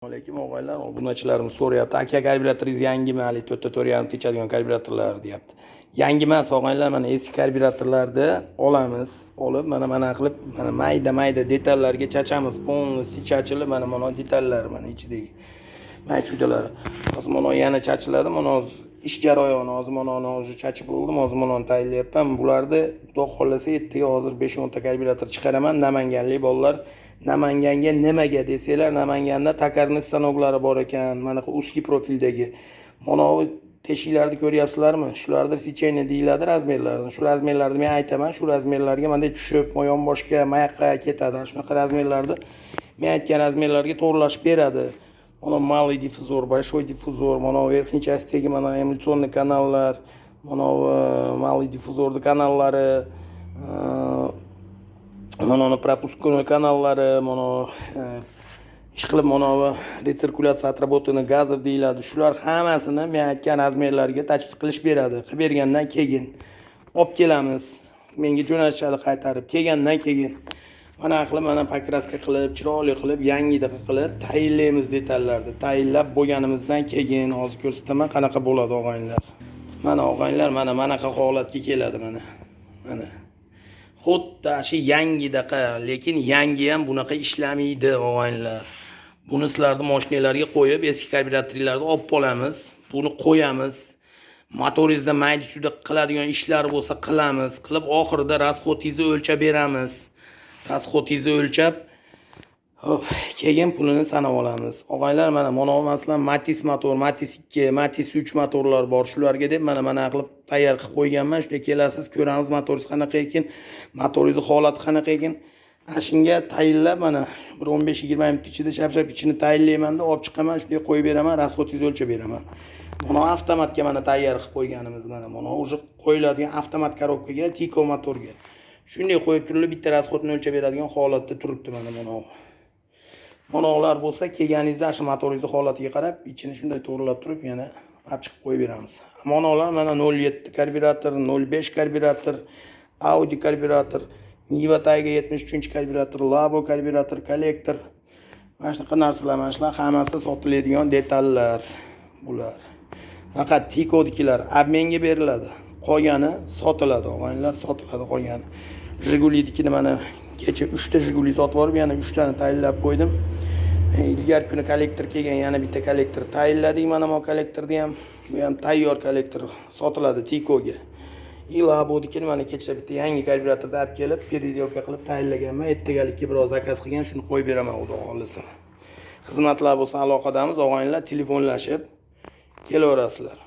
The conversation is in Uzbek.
Alaykum og'aylar, obunachilarimiz so'rayapti. Aka, karbyuratoringiz yangimi? Hali 4.5 techadigan karbyuratorlar deyapti. Yangi emas og'aylar, mana eski karbyuratorlarni olamiz. Olib, mana qilib, mana mayda detallarga chachamiz. Polностью chachilib, mana detallar, mana ichidagi maychudalar. Hozir mana yana chachiladi. Mana ish jarayoni hozir mana chachib bo'ldim. Hozir mana tayyorlayapman. Bularni xudo xolasa ertaga hozir 5-10 ta karbyurator chiqaraman. Namanganlik bolalar Namanganga nimaga desanglar, Namanganda takarni stanoklari bor ekan. Mana bu узкий profildagi. Mana bu teshiklarni ko'ryapsizlarmi? Shulardir secheniya deyiladi razmerlarini. Shu razmerlarni men aytaman, shu razmerlarga menda tushib, moyon boshga, mayoqqa ketadi. Shunaqa razmerlarni men aytgan razmerlarga to'g'rilashib beradi. Mana малый difuzor, большой difuzor, mana verxniy частidagi mana emulsionniy kanallar, mana малый difuzorning kanallari, mana пропускной kanallari, mana ishqilib mana resirkulyatsiya отработанный gazov deyiladi. Shular hammasini men aytgan razmerlarga tachis qilish beradi. Qilib bergandan keyin olib kelamiz. Menga jo'natishadi qaytarib. Kelgandan keyin mana qilib, mana pokraska qilib, chiroyli qilib, yangidaqa qilib tayinlaymiz detallarni. Tayinlab bo'lganimizdan keyin hozir ko'rsataman qanaqa bo'ladi og'aylar. Mana og'aylar, mana holatga keladi mana. Mana xuddi shu yangidaqa, lekin yangi ham bunaqa ishlamaydi og'aylar. Buni sizlarni mashinalarga qo'yib, eski karbyuratorlarni olib qolamiz. Buni qo'yamiz. Motoringizda mayda-chuda qiladigan ishlar bo'lsa qilamiz. Qilib oxirida rasxodingizni o'lchab beramiz. Rasxodingizni o'lchab, keyin pulini sanab olamiz. Og'aylar, mana masalan Matiz motor, Matiz 2, Matiz 3 motorlar bor. Shularga deb mana qilib tayyor qilib qo'yganman. Shunday kelasiz, ko'ramiz motoringiz qanaqa ekan, motoringiz holati qanaqa ekan. Shunga tayinlab mana 15-20 minut ichida shap-shap ichini tayinlayman-da, olib chiqaman, shunday qo'yib beraman, rasxodingizni o'lchab beraman. Mana avtomatga mana tayyor qilib qo'yganimiz mana уже qo'yiladigan avtomat korobkaga, Tiko motorga. Shunday qo'yib turilib bitta rasxodni o'lchab beradigan holatda turibdi mana. Mana ular bo'lsa, kelganingizda shu motoringiz holatiga qarab, ichini shunday to'g'rilab turib, yana olib chiqib qo'yib beramiz. Mana ular mana 07 karbyurator, 05 karbyurator, Audi karbyurator, Niva Tayga 73-karbyurator, Labo karbyurator, kollektor. Mana shunaqa narsalar, mana shular hammasi sotiladigan detallar bular. Faqat Tikodikilar obmenga beriladi. Qolgani sotiladi, og'aylar, sotiladi qolgani. Jigulinikini mana kecha 3 ta Jiguli sotib olib, yana 3 tani tayinlab qo'ydim. Ilgari kuni kollektor kelgan, yana bitta kollektor tayinladik. Mana bu kollektorni ham, bu ham tayyor kollektor sotiladi Tikoga. Ilabodikini mana kecha bitta yangi karbyuratorda olib kelib, perizyovka qilib tayinlaganman. Ertagalikka biroz zakaz qilgan, shuni qo'yib beraman xudo xolisa. Xizmatlar bo'lsa aloqadamiz, og'aylar, telefonlashib kelaverasizlar.